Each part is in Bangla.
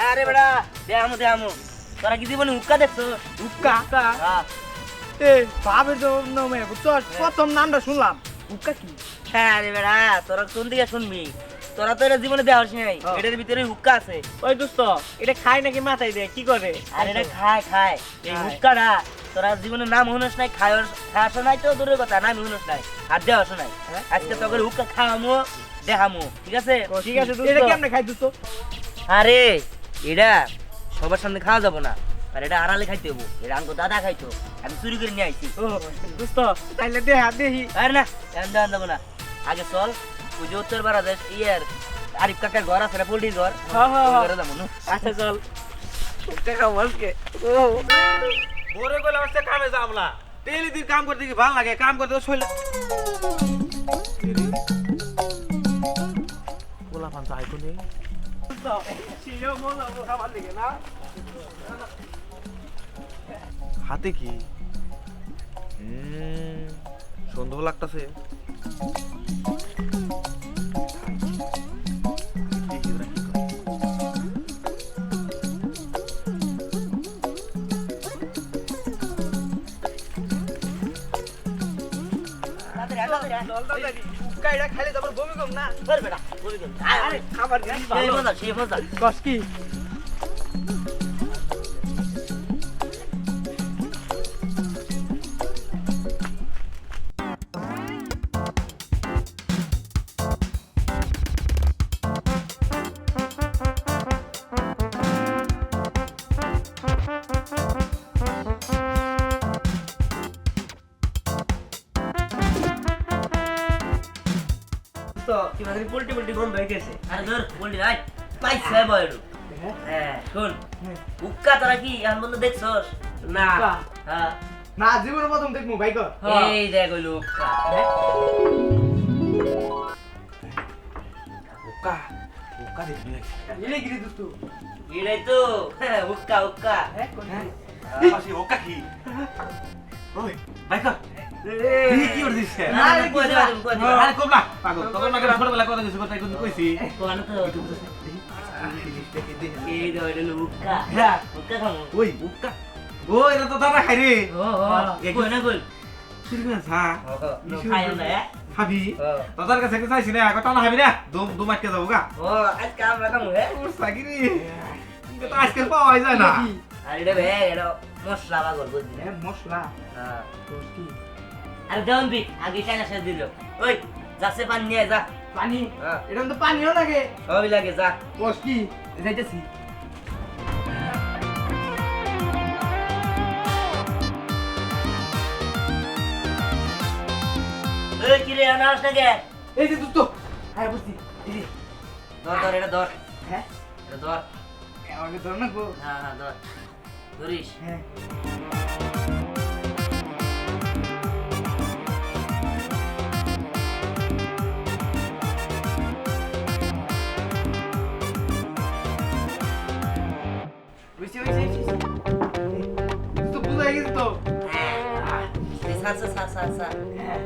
আরে বেড়া দেহামু তোরা কি জীবনে হুক্কা দেখছো? হুক্কা হ্যাঁ। বাপের তো নামে প্রথম নামটা শুনলাম। হুক্কা কি? আরে বেড়া তোরা কোন দিকে শুনবি? তোরা তো এটা জীবনে দেওয়া নাই, এটার ভিতরে হুক্কা আছে। ওই দোস্ত এটা খায় নাকি মাথায় দেয় কি করে? আর এটা খায় এই হুক্কাটা তোরা জীবনে নাম শুনস নাই, খাওয়া নাই তো দূরের কথা, নাম শুনস নাই আর দেওয়া নাই। আজকে তোকে হুক্কা খাওয়ামো দেখামো, ঠিক আছে? ঠিক আছে এটা কেমনে খাই দোস্ত? আরে এটা সবার সামনে খাওয়া যাবো না, আর এটা আড়ালে খাইতে হবো। এটা আমাকে দাদা খাইতো, আমি চুরি করে নিয়ে আইছি। ও দোস্ত তাইলে দেখি। আরে না এখন দেওয়া যাবো না, আগে চল ওই যে উত্তর পাড়া দেশ ইয়ার আরিফ কাকার ঘর আছে না, পোল্ট্রির ঘর, ঘরে যাবো না। আচ্ছা চল কাকা বলকে ভোরে গেলে আসছে কামে যাব না, ডেইলি দিন কাম করতে কি ভালো লাগে? কাম করতে শৈল গোলা পান চাই কোনে হাতে কি সন্দেহ লাগতেছে। খাইলে তারপর বমি কম না? আরে খাবার সেই মজা কস কি? পোল্ট্রি গন্ধ হয়ে গেছে। আরে ধর পোল্ট্রি রাই পাইছে বয়রু। হ্যাঁ শুন, হুক্কা তোরা কি এখন বন্ধু দেখছস? না। হ্যাঁ না জীবনের প্রথম দেখমু ভাই কর। এই দেখ হইলো হুক্কা। হুক্কা হুক্কা দেখবি এলে কি রে দোস্ত? এটাই তো হুক্কা হুক্কা। পাশে হুক্কা কি? ওই বাইকা কি করে দিছ? আরে কই দিবা কই দিবা। আরে কম না পাগল, তখন না ছোটবেলা কথা দিছ, কথা কোন কইছি? কোন তো এই দো হইলো হুক্কা। হ্যাঁ হুক্কা খামু। ওই হুক্কা ও এটা তো দাদা খাই রে। কই না কই। ঠিক আছে হ্যাঁ খাইও না হাবি দাদার কাছে একটা চাইছি না, কত না হাবি না দম আটকে যাবো গা। ও আজকে আমরা খামু হে। ওর সাগিরি এটা আজকে পাওয়া যায় না। আর এটা বে এটা মশলা বাগর বুঝলি না? মশলা হ্যাঁ কস কি? আর দেন দি আগে চাইনা সে দিল। ওই যাচ্ছে পানি নিয়ে যা। পানি হ্যাঁ এটা তো পানিও লাগে। সবই লাগে যা। কস কি? যাইতেছি। ওই কি রে আনাস না গে? এই যে দোস্ত হ্যাঁ বুঝছি। এই যে ধর এটা ধর। হ্যাঁ এটা ধর। আমাকে ধর না গো। হ্যাঁ ধর। ধরিস। হ্যাঁ বুঝছি তো বুঝাই গেছে তো। হ্যাঁ সা হ্যাঁ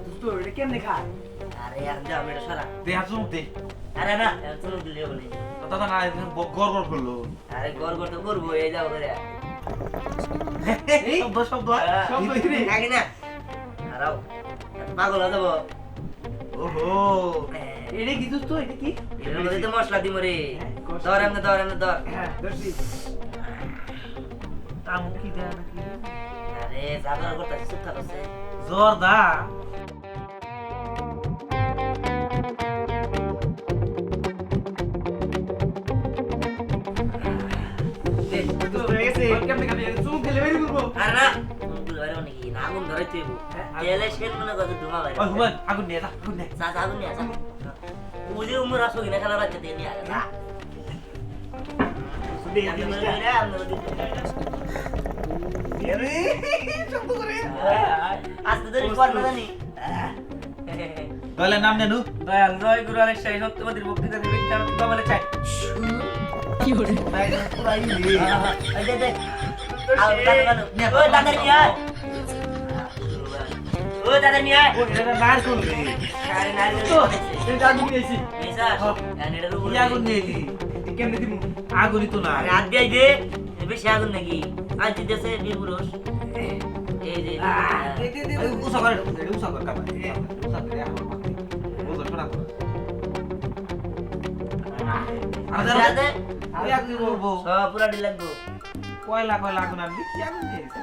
দোস্ত এটা কেমনে খায়? আরে আর যা মেরে সারা। দে হাত দে আরে না চলো দিলে বলে। দাদা না গড় গড় করলো। আরে গর গর তো করবো এই যাও করে। এই শব্দ শব্দ কি রে? আগে না আরাও পাগল হয়ে যাবো। ওহো এটা কি দোস্ত এটা কি? এর মধ্যে তো মশলা দিমু রে। ধর এমনে ধর। হ্যাঁ ধরছি। তামু কি দেয়া নাকি? আরে জাগর করতে চুপ থাকছে। জোর দা তো হয়ে গেছে কেমনে খাবি? চুম খেলে বেরি করব। আরে না গুলো আরে নাকি না আগুন ধরে তুইবো। তেলে শেল মনে কত ধোঁয়া বাইরে। ওই হুমান আগুন নিয়ে যা আগুন নিয়ে। যা আগুন নিয়ে যা। ওই উমর আসো কিনা খেলা বাচ্চা দিয়ে নিয়ে যা। সুদে আমি মরে রে আমি আরে শব্দ করে আজকে ধরে পড় না জানি। দলের নাম নেনু দয়াল জয় গুরু আলেক শাহী সত্যবাদীর বক্তৃতা দিবেন তার বলে চাই। পুরা ইলি এই দে দে আর দাদা ওই দাদা নিয়ে আয় ওই দাদা নিয়ে আয় ও এটা নার করলি আরে না তো এটা আমি নিয়েছি এসা এর উপর কি আগুন নিয়ে কেমনে দিমু আগুনই তো না রাত দিয়ে দে বেশি আগুন নাকি আজ দিতেছে বীর পুরুষ এই যে উসা করে উসা করে কামা উসা করে আমার মাথা বুঝো শোনা তো দাদা আমি আগুন বলবো সব পুরা ডিল লাগবো কয়লা আগুন আনবি কি আগুন দিয়েছে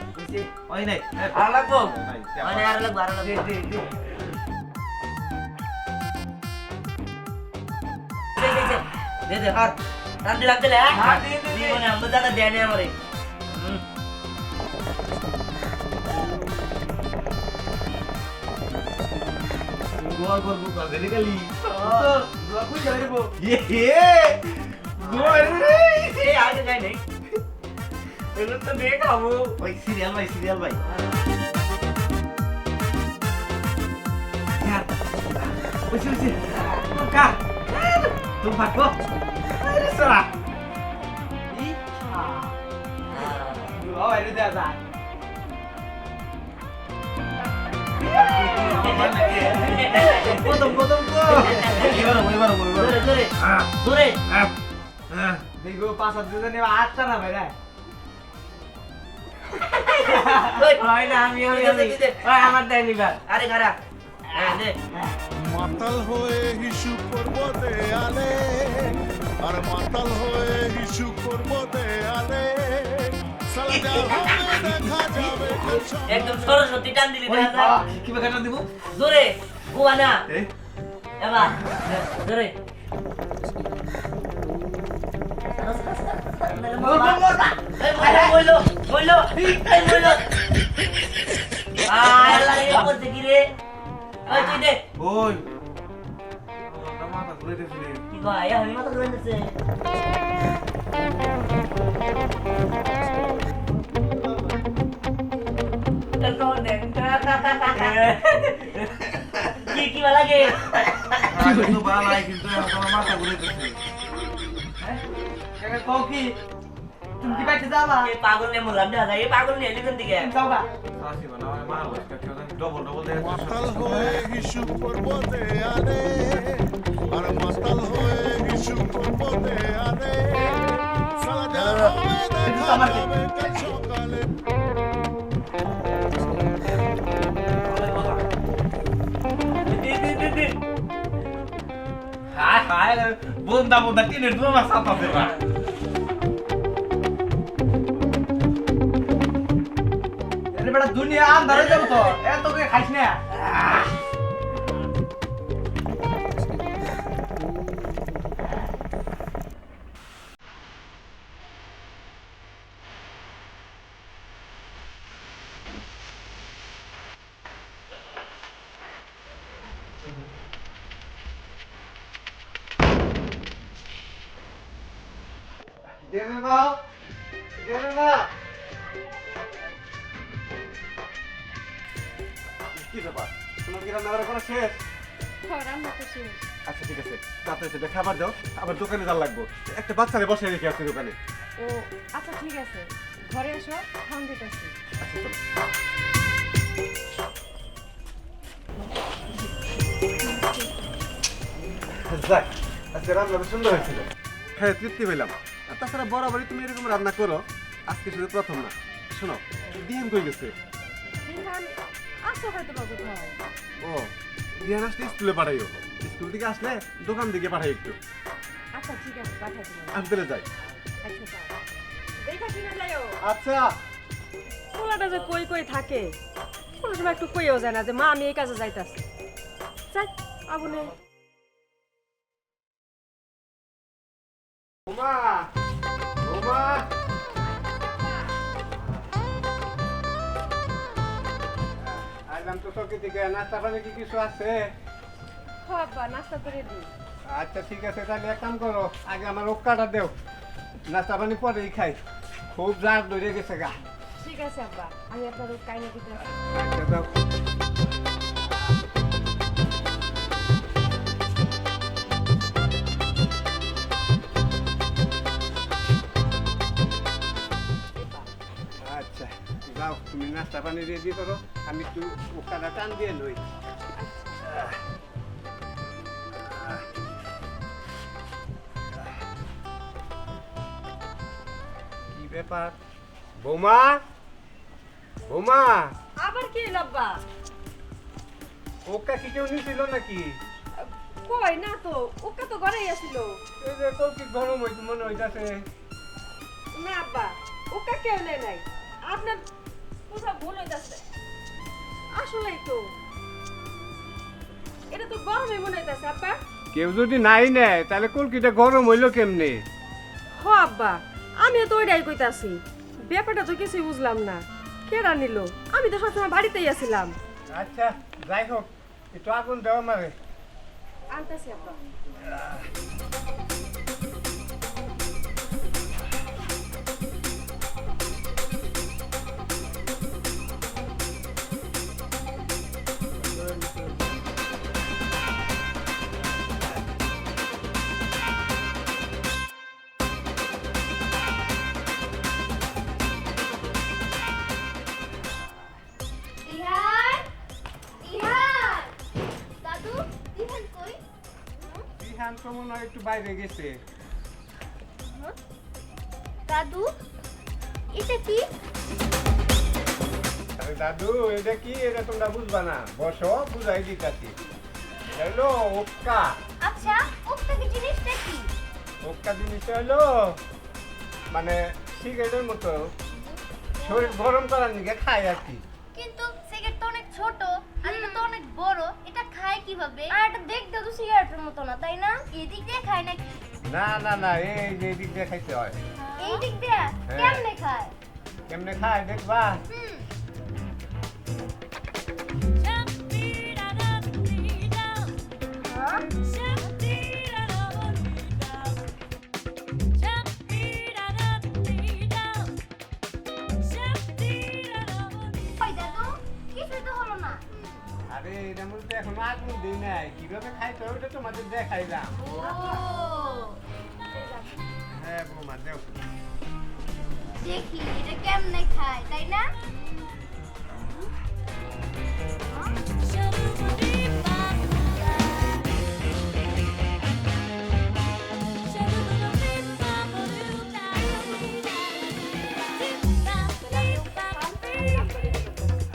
বুঝছি ওই নাই আর লাগবো নাই মানে আর লাগবো দে দে হাত টান দি লাগতে লে হ্যাঁ, দে, দে, দে। জীবনে আমরা দাদা দেয় নি আমারে গোয়া করবো কাজে গেলি দোয়া কই যাই রে গোয়া রে এই আগে যাই নাই এগুলো তো দিয়ে খাবো ওই সিরিয়াল ভাই বুঝছি কা তুমি ভাগো আরে সারা ও এর দে যা প্রথম তো এবার জোরে জোরে জোরে দেখো পাঁচ হাত দিনে আটটা না ভাই রে হয় না আমি আমার দেয় নিবা আরে খারা হ্যাঁ দে মাতাল হয়ে হিসু করব দেয়ালে আর মাতাল হয়ে হিসু করব দেয়ালে সালা যা হবে দেখা যাবে একদম সরস্বতী টান দিলি দেখা যায় কি বাগাটা দিব জোরে গোয়া না এই এবার জোরে মইলো আয় লাগে করতে কি রে ওই তুই দে ওই মাথা ঘুরে দিয়েছিল কি ভাই আমি মাথা ঘুরে দিছে কি কি ভালো লাগে কিন্তু ভালো কিন্তু আমার মাথা ঘুরে দিয়েছিল কেন কও কি তুমি কি বাইতে যাবা এই পাগল নিয়ে মরলাম না এই পাগল নিয়ে লিখেন দিকে যাওগা সাসি বানা মার বসকা কেউ ডবল দেয় মাতাল হয়ে হিসু করব দেয়ালে আর মাতাল হয়ে হিসু করব দেয়ালে সালা যা হবে দেখা যাবে কাল সকালে হায় বন্দা টিনের ড্রামা সাপাতে না এর বেটা দুনিয়া আন্ধার হয়ে যাবে তো এত করে খাইছ না দেবে বাও দেবে না কি ব্যাপার তোমার কি রান্না করা শেষ রান্না তো শেষ। আচ্ছা ঠিক আছে তাড়াতাড়ি সেটা খাবার দাও আবার দোকানে যাওয়া লাগবো একটা বাচ্চারে বসে রেখে আসছি দোকানে ও আচ্ছা ঠিক আছে ঘরে এসো খাওয়ান দিতেছি আচ্ছা চলো যাক আজকে রান্নাটা সুন্দর হয়েছিল হ্যাঁ তৃপ্তি পেলাম আর তাছাড়া বরাবরই তুমি এরকম রান্না করো আজকে শুধু প্রথম না শোনো দিন কই গেছে দিনখান আসো হয়তো বা কোথাও ও দিহান আসলে স্কুলে পাঠাইও স্কুল থেকে আসলে দোকান দিকে পাঠাই একটু আচ্ছা ঠিক আছে পাঠিয়ে দিলাম আমি তাহলে যাই আচ্ছা যাও দেখা কিনা যাইও আচ্ছা পোলাটা যে কই কই থাকে কোনো সময় একটু কইও যায় না যে মা আমি এই কাজে যাইতাছি যাই আবুনে ওমা ওমা আইলাম তো চকি থেকে নাস্তা পানি কি কিছু আছে বাবা নাস্তা করে দিই আচ্ছা ঠিক আছে তাহলে এক কাম করো আগে আমার ওক্কাটা দেও নাস্তা পানি পরেই খাই খুব জার ধরে গেছে গা ঠিক আছে আব্বা আমি আপনার কাইনে দিতে আসি। আচ্ছা দাও যাও তুমি নাস্তা পানি রেডি করো, আমি একটু ওখানে টান দিয়ে লই। কি ব্যাপার বৌমা? বৌমা, আবার কি লাব্বা? ওকা কি কেউ নিছিল নাকি? কই না তো, ওকে তো ঘরেই আসিল। এই যে তোর কি গরম হইতে মনে হইতাছে? না আব্বা, ওকে কেউ নেয় নাই। আপনার কোথাও ভুল হইতাছে। আসলেই তো এটা তো গরমে মনে হইতাছে আব্বা। কেউ যদি নাই নেয় তাহলে কলকিটা গরম হইলো কেমনে? হ আব্বা, আমিও তো ওইটাই কইতাছি। ব্যাপারটা তো কিছুই বুঝলাম না। কেডা নিল? আমি তো সবসময় বাড়িতেই আছিলাম। আচ্ছা যাই হোক, একটু আগুন দেওয়া মারে। আনতেছি আব্বা। ইহান ইহান দাদু ইহান কই? বিহান তো মনে হয় একটু বাইরে গেছে। দাদু এটা কি? আরে দাদু, এটা কি? এটা তোমরা বুঝবা না, বসো বুঝাই দিতাছি। হ্যালো ওক্কা। আচ্ছা ওটা কি জিনিসটা কি? ওক্কা জিনিসটা হলো মানে সিগারেটের মতো, শরীর গরম করার নিকে খায় আর কি। কিন্তু সিগারেট তো অনেক ছোট আর এটা তো অনেক বড়, এটা খায় কিভাবে? আর এটা দেখতে তো সিগারেটের মতো না, তাই না? এদিক দিয়ে খায় নাকি? না না না, এই যে দিক দিয়ে খাইতে হয়। এই দিক দিয়ে হ্যাঁ। কেমনে খায়? কেমনে খায় দেখবা? হুম হ্যাঁ? ওই দাদু কিছুই তো হলো না। আরে এটা মধ্যে এখন আগুন দিই নাই, কিভাবে খাইতে হয় ওটা তোমাদের দেখাইলাম। ও হ্যাঁ বৌমা দেও। দেখি এটা কেমনে খায়, তাই না?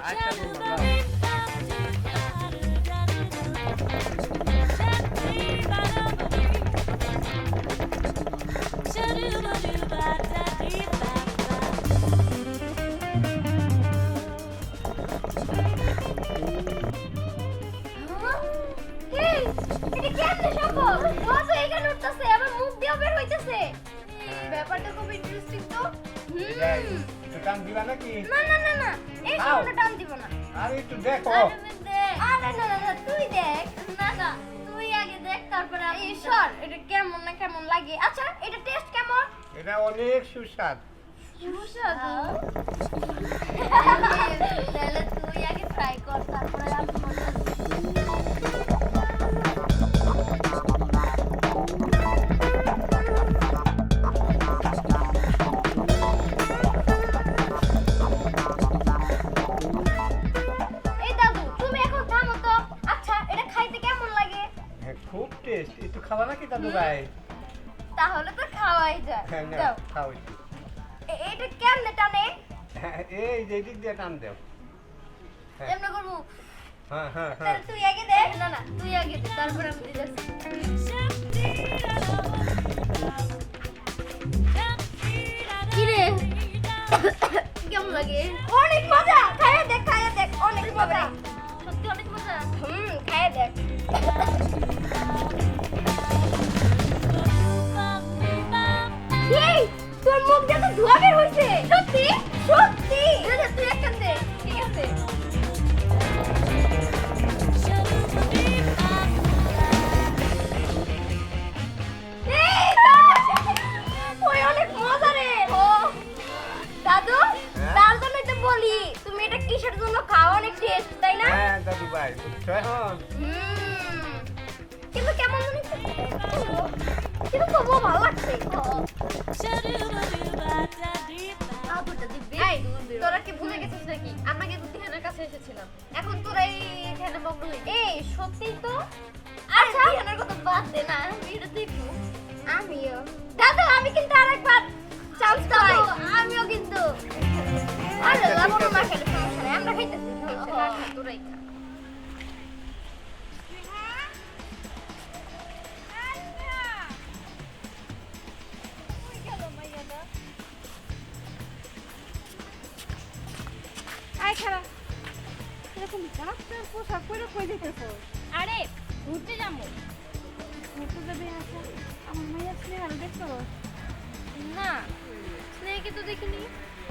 আচ্ছা বৌমা দাও। এই, এটা কেমনে সম্ভব? ওয়াজ এখানে উঠতেছে, আবার মুখ দিয়ে বের হইতেছে। ব্যাপারটা খুব ইন্টারেস্টিং তো। এটাই, একটু টান দিবা নাকি? না না না না, এই খাও। কোনটা টান দিব না। আরে একটু দেখো। আরে না না না, তুই দেখ। না না, তুই আগে দেখ, তারপরে আমি সর। এটা কেমন না কেমন লাগে? আচ্ছা, এটা টেস্ট কেমন? এটা অনেক সুস্বাদ। সুস্বাদু। তাহলে তুই আগে ট্রাই কর, তারপরে আমি মজা এই দাদু, তুমি এখন থামো তো। আচ্ছা, এটা খাইতে কেমন লাগে? হ্যাঁ, খুব টেস্ট। একটু খাবা নাকি দাদু ভাই? তাহলে তো খাওয়াই যায়। হ্যাঁ নাও, দাও। খাও একটু। এটা কেমনে টানে? হ্যাঁ, এই যে দিক দিয়ে টান দেও। হ্যাঁ এমনে করবো? হ্যাঁ হ্যাঁ হ্যাঁ। তাহলে তুই আগে দেখ। না না, তুই আগে দে, তারপরে আমি দিতেছি। কি রে? কেমন লাগে? অনেক মজা। খাইয়ে দেখ, খাইয়ে দেখ। অনেক মজা। সত্যি অনেক মজা। খাইয়ে দেখ। এই, তোর মুখ দিয়ে তো ধোঁয়া বের হইছে। সত্যি? সত্যি? তুই একটা দে। ঠিক আছে। এই, ওই অনেক মজা রে। দাদু, তার জন্যই তো বলি, তুমি এটা কিসের জন্য খাও? অনেক টেস্ট, তাই না? হ্যাঁ দাদু ভাই, বুঝছো এখন? কিন্তু কেমন জানি কিন্তু তবুও ভালো লাগছে। আদুরটা দিবি? তোরা কি ভুলে গেছিস নাকি? আমরা কিন্তু ধ্যানের কাছে এসেছিলাম। এখন তোরা এখানে মগ্ন হয়ে এই সত্যি তো? আচ্ছা ধ্যানের কথা বাদ দে না, আমি এটা দেখবো। আমিও দাদু, আমি কিন্তু আরেকবার চান্স পাই। আমিও কিন্তু আরে লাবণ না খেলে সমস্যা নাই, আমরা খাইতেছি সমস্যা না, তোরাই খা। আয় খারাপ এরকম ডাক্তার পোশাক পরে কই যেতেছো? আরে ঘুরতে যাবো। ঘুরতে যাবে? আচ্ছা আমার মাইয়া স্নেহাল দেখছো? না স্নেহকে তো দেখিনি।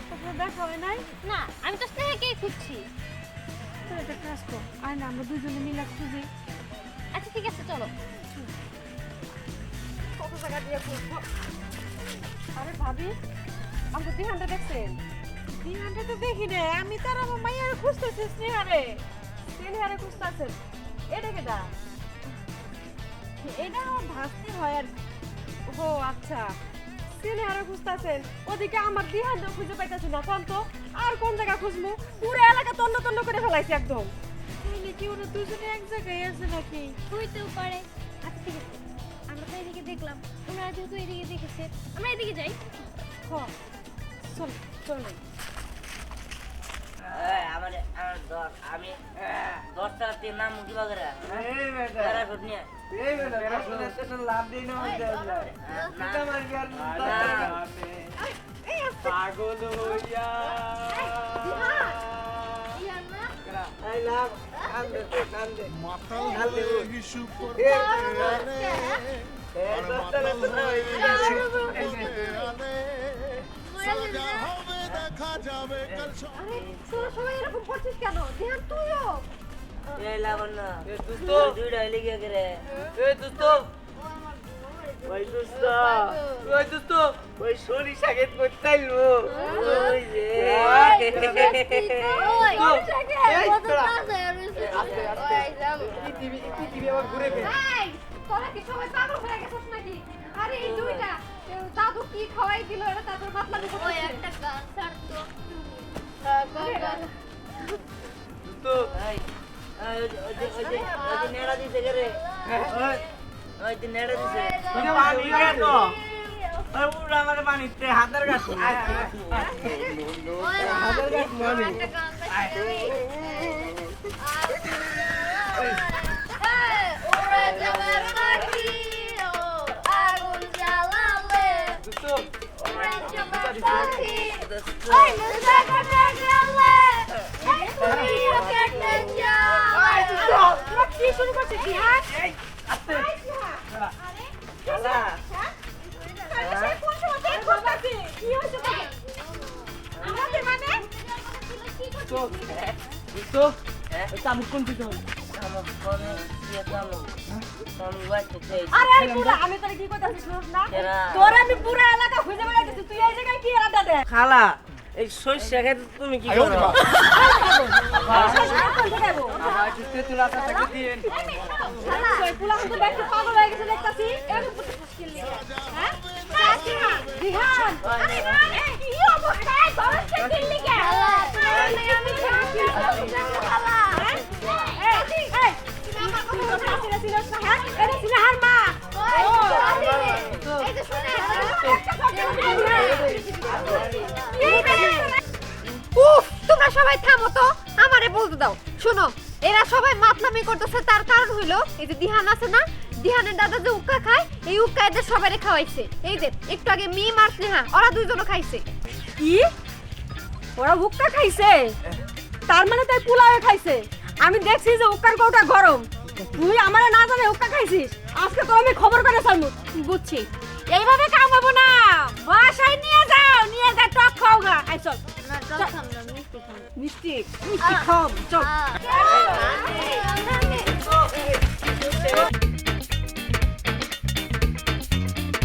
তোকে দেখা হয় নাই? না আমি তো স্নেহকেই খুঁজছি। তো একটা কাজ কর, আর না আমরা দুজনে মিলে খুঁজি। আচ্ছা ঠিক আছে চলো। কত টাকা দিয়ে খুঁজবো? আরে ভাবি, আমাকে দিহানটা দেখছেন? দিহানটা তো দেখি রে, আমি তার আমার মাইয়ারে খুঁজতেছি। স্নেহারে খুঁজতেছেন। এটা কেটা? এটা আমার ভাস্তি হয় আর কি। ও আচ্ছা, স্নেহারে খুঁজতেছেন, ওদিকে আমার দিহানটা খুঁজে পাইতেছি না। কোন তো আর কোন জায়গা খুঁজবো? পুরো এলাকা তন্ন তন্ন করে ফেলাইছে একদম। তাহলে কি ওরা দুজনে এক জায়গায় আছে নাকি? হইতেও পারে। আচ্ছা ঠিক আছে, আমরা তো এদিকে দেখলাম, ওনারা যেহেতু এদিকে দেখেছে আমরা এদিকে যাই। হ চল চল। আমার দশ, আমি 10 টাকা দিয়ে নাম কিবা করে প্যারাশুট নিয়ে পাগল হইয়া মাতাল হয়ে হিসু করতে আনে আর মাতাল হয়ে হিসু করতে আনে সাজা হবে দেখা যাবে কাল আরে তোরা সবাই এরকম করছিস কেন? ধ্যান তুইও। এই লাবণ্য দুইটা হইলে গিয়ে করে ওই সরিষা ক্ষেত করতে আইলো। ওই যে পৃথিবী আবার ঘুরে ফেরে। তোরা কি সবাই পাগল হয়ে গেছিস নাকি? আরে এই দুইটা দাদু কি খাওয়াই দিল, এটা তাদের মাতলামি ওই করতেছে। একটা গান ছাড়তো। ওই যে নেড়া দিছে কে রে? ওই যে নেড়া দিছে। পানি কেন? ওই পুরো আমার পানিতে হাতের কাছে। হাজার গাছ মানে একটা গান বাজছে। ওরে যাবার পাখি ও আগুন জ্বালালে ওরে যাবার পাখি ওই মুজা কাটা গেলে এই তুমিও কেটে যাও। তোরা কি শুরু করছিস ধ্যান? আস্তে আরে সে কোন সময় থেকে করতেছি? কি হইছে তোকে? আমাদের মানে চামচ কোন দিতে হবে? চামচ কোনে দিয়ে চামচ। চামচ বাইতে চাই। আরে আরে পুরা আমি তোরে কি কইতাছিস শুনছ না? কেরা? তোরে আমি পুরা এলাকা খুঁজে বেড়াইতেছি, তুই এই জায়গায় কি আড্ডা দে? খালা এই সরিষা খেত তুমি কি করো? তুই পুলা কিন্তু দেখতে পাগল হয়ে গেছে দেখতাছি। এরকম করতে মুশকিল নেই। হ্যাঁ? কাকিমা, দিহান, আরে এই কি অবস্থা? গরম থেকে লিগে। আমি কাকি খালা। এই তুমি আমার কথা বলছিস না? হ্যাঁ? এটা সিনহার মা। এই যে শুনে উফ, তোমরা সবাই থামো তো, আমারে বলতে দাও। শোনো, এরা সবাই মাতলামি করতেছে, তার কারণ হইলো এই যে দিহান আছে না, দিহানের দাদা যে উক্কা খায়, এই উক্কা এদের সবাইরে খাওয়াইছে। এই যে একটু আগে মিম আর স্নেহা ওরা দুইজনও খাইছে। কি? ওরা উক্কা খাইছে? তার মানে তাই পোলাও খাইছে? আমি দেখছি যে উক্কার কৌটা গরম, তুই আমারে না জানে উক্কা খাইছিস। আজকে তো আমি খবর করে ছাড়মু। বুঝছি, এইভাবে কামাবো না, বাসায় নিয়ে যাও, নিয়ে যা টক খাও গা। আই চল। না টক খাম না, মিষ্টি খাম। মিষ্টি মিষ্টি খাম চল।